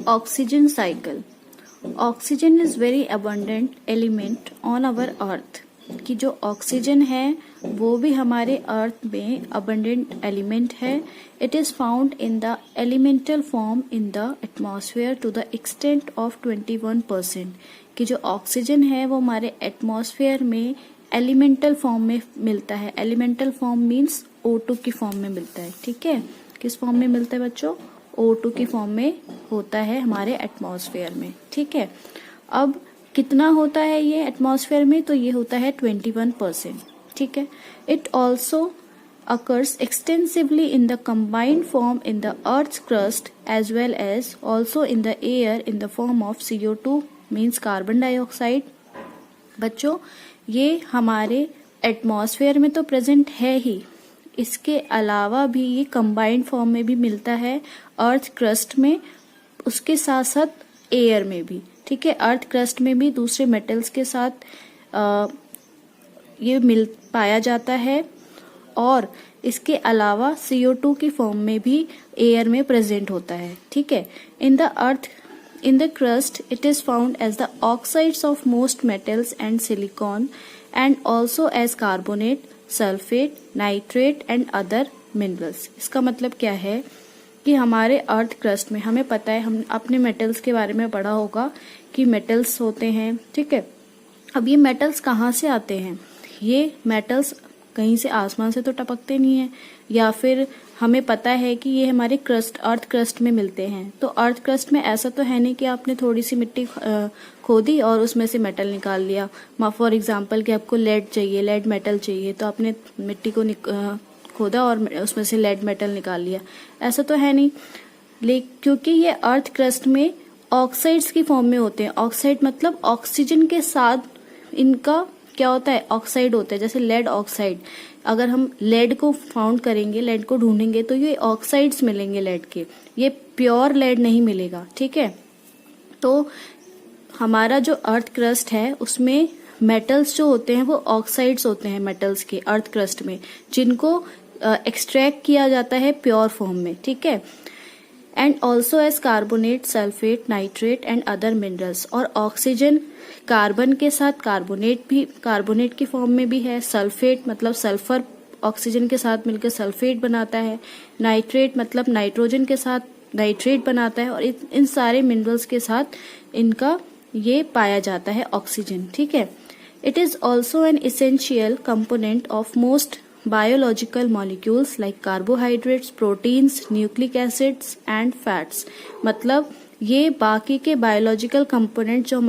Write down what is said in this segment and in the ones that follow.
Oxygen cycle. Oxygen is very abundant element on our earth. कि जो oxygen है वो भी हमारे अर्थ में अबंडेंट एलिमेंट है। It is found in the elemental form in the atmosphere to the extent of 21%। कि जो ऑक्सीजन है वो हमारे एटमॉस्फेयर में एलिमेंटल फॉर्म में मिलता है। एलिमेंटल फॉर्म मीन्स O2 की फॉर्म में मिलता है। ठीक है, किस फॉर्म में मिलता है बच्चों? O2 की फॉर्म में होता है हमारे एटमॉस्फेयर में। ठीक है, अब कितना होता है ये एटमॉस्फेयर में? तो ये होता है 21%। ठीक है, it also occurs extensively in the combined form in the earth's crust as well as also in the air in the form of CO2 means carbon dioxide. बच्चों ये हमारे एटमॉस्फेयर में तो प्रेजेंट है ही, इसके अलावा भी ये कंबाइंड फॉर्म में भी मिलता है अर्थ क्रस्ट में, उसके साथ साथ एयर में भी। ठीक है, अर्थ क्रस्ट में भी दूसरे मेटल्स के साथ ये मिल पाया जाता है और इसके अलावा CO2 की फॉर्म में भी एयर में प्रेजेंट होता है। ठीक है, in the crust it is found as the oxides of most metals and silicon and also as carbonate, sulfate, nitrate and other minerals। इसका मतलब क्या है कि हमारे अर्थ क्रस्ट में हमें पता है, हम अपने मेटल्स के बारे में पढ़ा होगा कि मेटल्स होते हैं। ठीक है, अब ये मेटल्स कहाँ से आते हैं? ये मेटल्स कहीं से आसमान से तो टपकते नहीं है, या फिर हमें पता है कि ये हमारे क्रस्ट अर्थ क्रस्ट में मिलते हैं। तो अर्थ क्रस्ट में ऐसा तो है नहीं कि आपने थोड़ी सी मिट्टी खोदी और उसमें से मेटल निकाल लिया। फॉर एग्जांपल कि आपको लेड चाहिए, लेड मेटल चाहिए, तो आपने मिट्टी को खोदा और उसमें से लेड मेटल निकाल लिया, ऐसा तो है नहीं। क्योंकि ये अर्थ क्रस्ट में ऑक्साइड्स की फॉर्म में होते हैं। ऑक्साइड मतलब ऑक्सीजन के साथ इनका क्या होता है? ऑक्साइड होता है। जैसे लेड ऑक्साइड, अगर हम लेड को फाउंड करेंगे, लेड को ढूंढेंगे तो ये ऑक्साइड्स मिलेंगे लेड के, ये प्योर लेड नहीं मिलेगा। ठीक है, तो हमारा जो अर्थ क्रस्ट है उसमें मेटल्स जो होते हैं वो ऑक्साइड्स होते हैं मेटल्स के अर्थ क्रस्ट में, जिनको एक्सट्रैक्ट किया जाता है प्योर फॉर्म में। ठीक है, and also as carbonate, sulphate, nitrate and other minerals. और ऑक्सीजन कार्बन के साथ कार्बोनेट भी, कार्बोनेट की फॉर्म में भी है। सल्फेट मतलब सल्फर ऑक्सीजन के साथ मिलकर सल्फेट बनाता है। नाइट्रेट मतलब नाइट्रोजन के साथ नाइट्रेट बनाता है। और इन सारे मिनरल्स के साथ इनका ये पाया जाता है ऑक्सीजन। ठीक है, it is also an essential component of most biological molecules like carbohydrates, proteins, nucleic acids and fats। मतलब ये बाकी के बायोलॉजिकल कंपोनेंट जो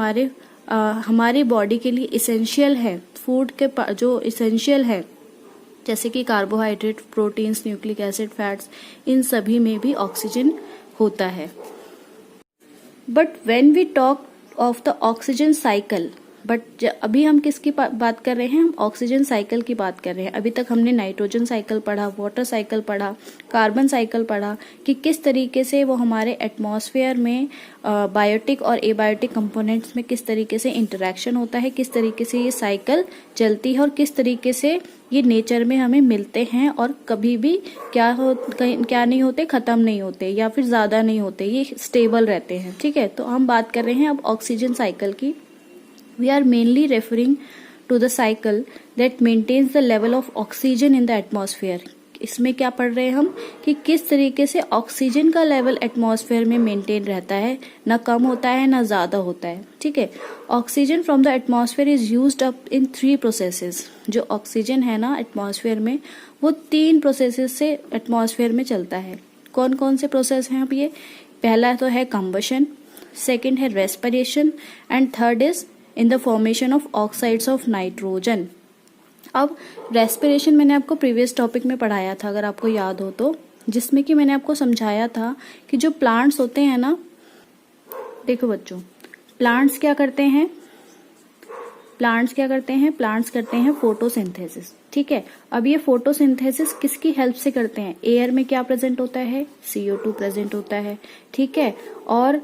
हमारे बॉडी के लिए इसेंशियल है, फूड के जो इसेंशियल है, जैसे कि carbohydrate, proteins, nucleic acid, fats, इन सभी में भी ऑक्सीजन होता है। But when we talk of the oxygen cycle, but अभी हम किसकी बात कर रहे हैं? हम ऑक्सीजन साइकिल की बात कर रहे हैं। अभी तक हमने नाइट्रोजन साइकिल पढ़ा, वाटर साइकिल पढ़ा, कार्बन साइकिल पढ़ा कि किस तरीके से वो हमारे एटमॉस्फेयर में बायोटिक और एबायोटिक कंपोनेंट्स में किस तरीके से इंटरेक्शन होता है, किस तरीके से ये साइकिल चलती है और किस तरीके से ये नेचर में हमें मिलते हैं और कभी भी क्या नहीं होते, खत्म नहीं होते या फिर ज्यादा नहीं होते, ये स्टेबल रहते हैं। ठीक है, तो हम बात कर रहे हैं अब ऑक्सीजन साइकिल की। We are mainly referring to the cycle that maintains the level of oxygen in the atmosphere। इसमें क्या पढ़ रहे हैं हम कि किस तरीके से ऑक्सीजन का लेवल एटमॉस्फेयर में मेंटेन रहता है, ना कम होता है ना ज्यादा होता है। ठीक है, oxygen from the atmosphere is used up in 3 processes. जो ऑक्सीजन है ना एटमॉस्फेयर में, वो 3 प्रोसेसेस से एटमॉस्फेयर में चलता है। कौन कौन से प्रोसेस हैं अब ये? पहला तो है कंबशन, सेकेंड है respiration and third is in the formation of oxides of nitrogen. अब रेस्पिरेशन मैंने आपको प्रीवियस टॉपिक में पढ़ाया था, अगर आपको याद हो तो, जिसमें कि मैंने आपको समझाया था कि जो प्लांट्स होते हैं ना, देखो बच्चों, प्लांट्स क्या करते हैं? प्लांट्स करते हैं फोटोसिंथेसिस। ठीक है, अब ये फोटोसिंथेसिस किसकी हेल्प से करते हैं? एयर में क्या प्रेजेंट होता है? CO2 प्रेजेंट होता है। ठीक है, और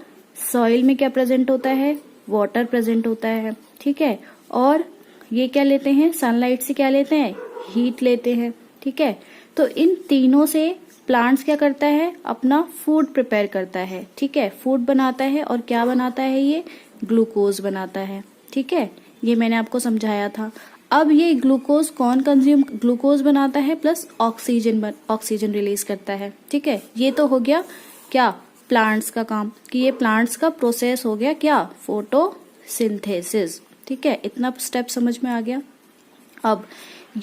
सॉइल में क्या प्रेजेंट होता है? वाटर प्रेजेंट होता है। ठीक है, और ये क्या लेते हैं? सनलाइट से क्या लेते हैं? हीट लेते हैं। ठीक है, तो इन तीनों से प्लांट्स क्या करता है, अपना फूड प्रिपेयर करता है, ठीक है, फूड बनाता है और क्या बनाता है, ये ग्लूकोज बनाता है, ठीक है, ये मैंने आपको समझाया था। अब ये ग्लूकोज कौन कंज्यूम, ग्लूकोज बनाता है प्लस ऑक्सीजन रिलीज करता है, ठीक है। ये तो हो गया क्या, प्लांट्स का काम, कि ये प्लांट्स का प्रोसेस हो गया क्या, फोटोसिंथेसिस, ठीक है। इतना स्टेप समझ में आ गया। अब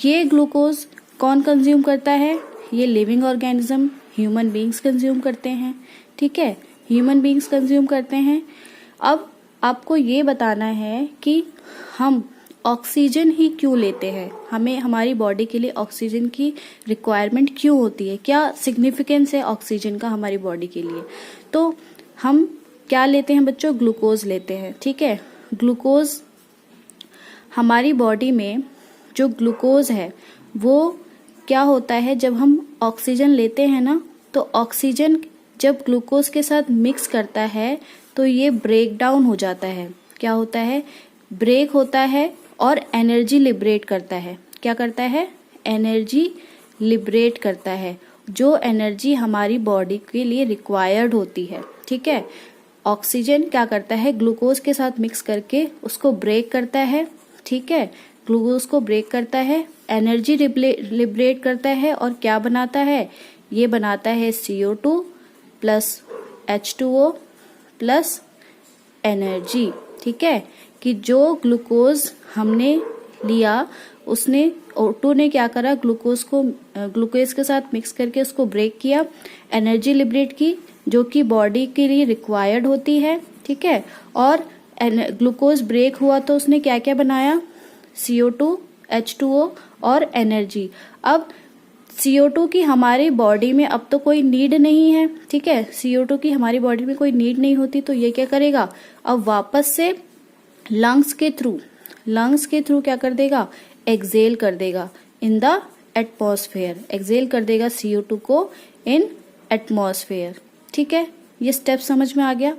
ये ग्लूकोज कौन कंज्यूम करता है, ये living organism, human beings consume करते हैं, ठीक है, ह्यूमन बीइंग्स कंज्यूम करते हैं। अब आपको ये बताना है कि हम ऑक्सीजन ही क्यों लेते हैं, हमें हमारी बॉडी के लिए ऑक्सीजन की रिक्वायरमेंट क्यों होती है, क्या सिग्निफिकेंस है ऑक्सीजन का हमारी बॉडी के लिए। तो हम क्या लेते हैं बच्चों, ग्लूकोज लेते हैं, ठीक है। ग्लूकोज हमारी बॉडी में जो ग्लूकोज है वो क्या होता है, जब हम ऑक्सीजन लेते हैं ना, तो ऑक्सीजन जब ग्लूकोज के साथ मिक्स करता है तो ये ब्रेक डाउन हो जाता है, क्या होता है, ब्रेक होता है और एनर्जी लिबरेट करता है। क्या करता है, एनर्जी लिबरेट करता है, जो एनर्जी हमारी बॉडी के लिए रिक्वायर्ड होती है, ठीक है। ऑक्सीजन क्या करता है, ग्लूकोज के साथ मिक्स करके उसको ब्रेक करता है, ठीक है, ग्लूकोज को ब्रेक करता है, एनर्जी लिबरेट करता है और क्या बनाता है, ये बनाता है CO2 plus H2O plus energy, ठीक है। कि जो ग्लूकोज हमने लिया उसने O2 ने क्या करा, ग्लूकोज के साथ मिक्स करके उसको ब्रेक किया, एनर्जी लिबरेट की जो कि बॉडी के लिए रिक्वायर्ड होती है, ठीक है। और ग्लूकोज ब्रेक हुआ तो उसने क्या क्या बनाया, CO2, H2O और एनर्जी। अब CO2 की हमारी बॉडी में अब तो कोई नीड नहीं है, ठीक है, CO2 की हमारी बॉडी में कोई नीड नहीं होती, तो ये क्या करेगा, अब वापस से लंग्स के थ्रू क्या कर देगा, एक्सेल कर देगा इन द एटमॉस्फेयर, एक्सेल कर देगा CO2 को इन एटमॉस्फेयर, ठीक है। ये स्टेप समझ में आ गया।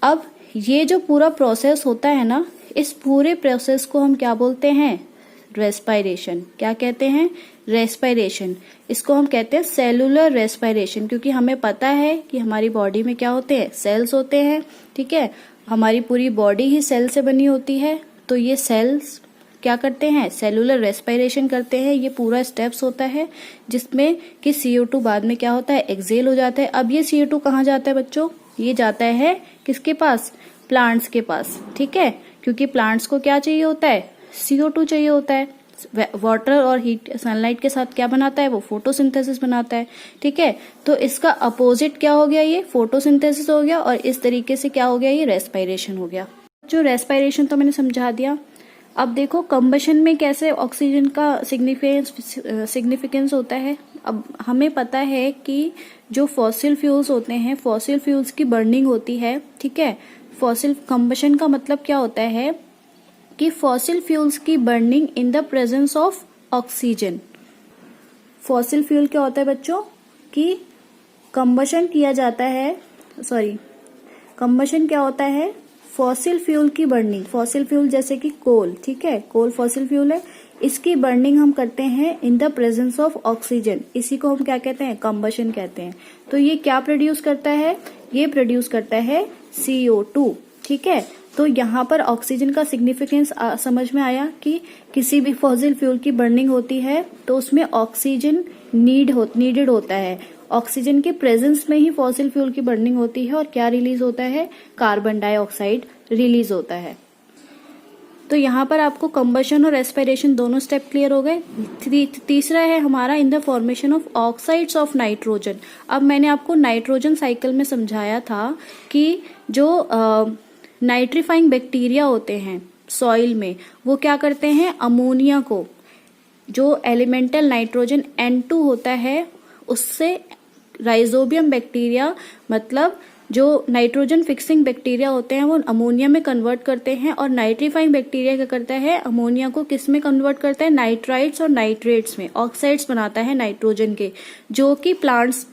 अब ये जो पूरा प्रोसेस होता है ना, इस पूरे प्रोसेस को हम क्या बोलते हैं, रेस्पिरेशन। क्या कहते हैं, रेस्पिरेशन। इसको हम कहते हैं सेलुलर रेस्पिरेशन, क्योंकि हमें पता है कि हमारी बॉडी में क्या होते हैं, सेल्स होते हैं, ठीक है, हमारी पूरी बॉडी ही सेल से बनी होती है, तो ये सेल्स क्या करते हैं, सेलुलर रेस्पिरेशन करते हैं। ये पूरा स्टेप्स होता है जिसमें कि CO2 बाद में क्या होता है, एक्सेल हो जाता है। अब ये CO2 कहाँ जाता है बच्चों, ये जाता है किसके पास, प्लांट्स के पास, ठीक है, क्योंकि प्लांट्स को क्या चाहिए होता है, CO2 चाहिए होता है। वाटर और हीट सनलाइट के साथ क्या बनाता है, वो फोटोसिंथेसिस बनाता है, ठीक है। तो इसका अपोजिट क्या हो गया, ये फोटोसिंथेसिस हो गया, और इस तरीके से क्या हो गया, ये रेस्पिरेशन हो गया। जो रेस्पिरेशन तो मैंने समझा दिया। अब देखो कंबशन में कैसे ऑक्सीजन का सिग्निफिकेंस होता है। अब हमें पता है कि जो फॉसिल फ्यूल्स होते हैं, फॉसिल फ्यूल्स की बर्निंग होती है, ठीक है। फॉसिल कंबशन का मतलब क्या होता है कि फॉसिल फ्यूल्स की burning in the presence of oxygen. Fossil fuel क्या होता है बच्चों, कि कंबशन किया जाता है, कंबशन क्या होता है, फॉसिल फ्यूल की बर्निंग। फॉसिल फ्यूल जैसे कि कोल, ठीक है, कोल फॉसिल फ्यूल है, इसकी बर्निंग हम करते हैं in the presence of oxygen. इसी को हम क्या कहते हैं, कंबशन कहते हैं। तो ये क्या प्रोड्यूस करता है, ये प्रोड्यूस करता है CO2, ठीक है। तो यहाँ पर ऑक्सीजन का सिग्निफिकेंस समझ में आया कि किसी भी फॉसिल फ्यूल की बर्निंग होती है तो उसमें ऑक्सीजन नीडेड होता है। ऑक्सीजन के प्रेजेंस में ही फॉसिल फ्यूल की बर्निंग होती है और क्या रिलीज होता है, कार्बन डाइऑक्साइड रिलीज होता है। तो यहाँ पर आपको कंबशन और रेस्पिरेशन दोनों स्टेप क्लियर हो गए। तीसरा है हमारा in the formation of oxides of nitrogen. अब मैंने आपको नाइट्रोजन साइकिल में समझाया था कि जो नाइट्रीफाइंग बैक्टीरिया होते हैं सॉइल में, वो क्या करते हैं, अमोनिया को, जो एलिमेंटल नाइट्रोजन N2 होता है, उससे राइजोबियम बैक्टीरिया, मतलब जो नाइट्रोजन फिक्सिंग बैक्टीरिया होते हैं, वो अमोनिया में कन्वर्ट करते हैं। और नाइट्रीफाइंग बैक्टीरिया क्या करता है, अमोनिया को किस में कन्वर्ट करता है, नाइट्राइट्स और नाइट्रेट्स में, ऑक्साइड्स बनाता है नाइट्रोजन के, जो कि प्लांट्स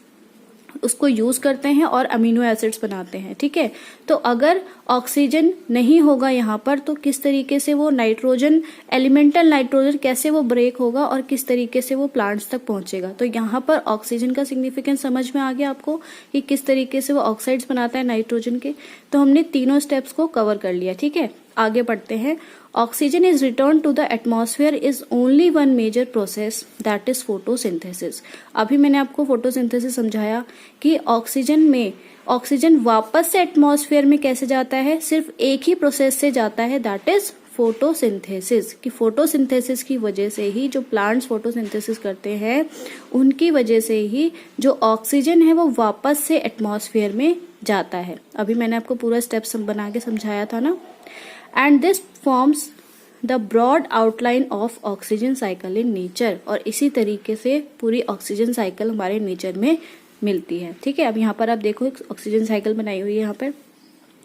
उसको यूज करते हैं और अमीनो एसिड्स बनाते हैं, ठीक है। तो अगर ऑक्सीजन नहीं होगा यहाँ पर तो किस तरीके से वो नाइट्रोजन, एलिमेंटल नाइट्रोजन कैसे वो ब्रेक होगा और किस तरीके से वो प्लांट्स तक पहुंचेगा। तो यहाँ पर ऑक्सीजन का सिग्निफिकेंस समझ में आ गया आपको कि किस तरीके से वो ऑक्साइड्स बनाता है नाइट्रोजन के। तो हमने तीनों स्टेप्स को कवर कर लिया, ठीक है। आगे बढ़ते हैं। Oxygen is return to the atmosphere is only one major process that is photosynthesis. अभी मैंने आपको फोटोसिंथेसिस समझाया कि ऑक्सीजन वापस से एटमॉस्फेयर में कैसे जाता है, सिर्फ एक ही प्रोसेस से जाता है, दैट इज फोटोसिंथेसिस। कि फोटोसिंथेसिस की वजह से ही जो प्लांट्स फोटोसिंथेसिस करते हैं उनकी वजह से ही जो ऑक्सीजन है वो वापस से एटमॉस्फेयर में जाता है। अभी मैंने आपको पूरा स्टेप बना के समझाया था ना। And this forms the broad outline of oxygen cycle in nature. और इसी तरीके से पूरी ऑक्सीजन साइकिल हमारे नेचर में मिलती है, ठीक है। अब यहाँ पर आप देखो एक ऑक्सीजन साइकिल बनाई हुई है यहाँ पर।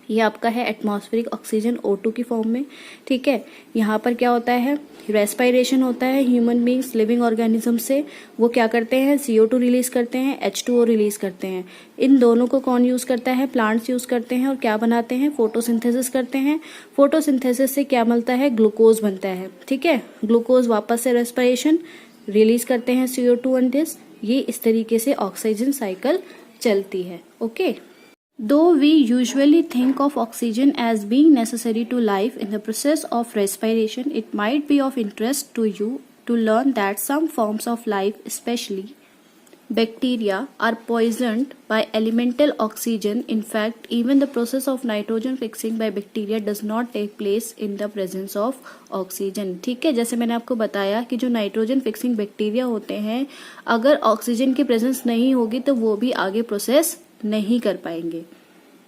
ये आपका है एटमॉस्फेरिक ऑक्सीजन O2 की फॉर्म में, ठीक है। यहाँ पर क्या होता है, रेस्पिरेशन होता है ह्यूमन बींग्स, लिविंग ऑर्गेनिज्म से। वो क्या करते हैं, CO2 रिलीज करते हैं, H2O रिलीज करते हैं। इन दोनों को कौन यूज करता है, प्लांट्स यूज करते हैं। और क्या बनाते हैं, फोटोसिंथेसिस करते हैं। फोटोसिंथेसिस से क्या मिलता है, ग्लूकोज बनता है, ठीक है। ग्लूकोज वापस से रेस्पिरेशन रिलीज करते हैं CO2 एंड दिस। ये इस तरीके से ऑक्सीजन साइकिल चलती है, okay. Though we usually think of oxygen as being necessary to life in the process of respiration, it might be of interest to you to learn that some forms of life, especially bacteria, are poisoned by elemental oxygen. In fact, even the process of nitrogen fixing by bacteria does not take place in the presence of oxygen. ठीक है, जैसे मैंने आपको बताया कि जो nitrogen fixing bacteria होते हैं, अगर ऑक्सीजन की प्रेजेंस नहीं होगी तो वो भी आगे प्रोसेस नहीं कर पाएंगे।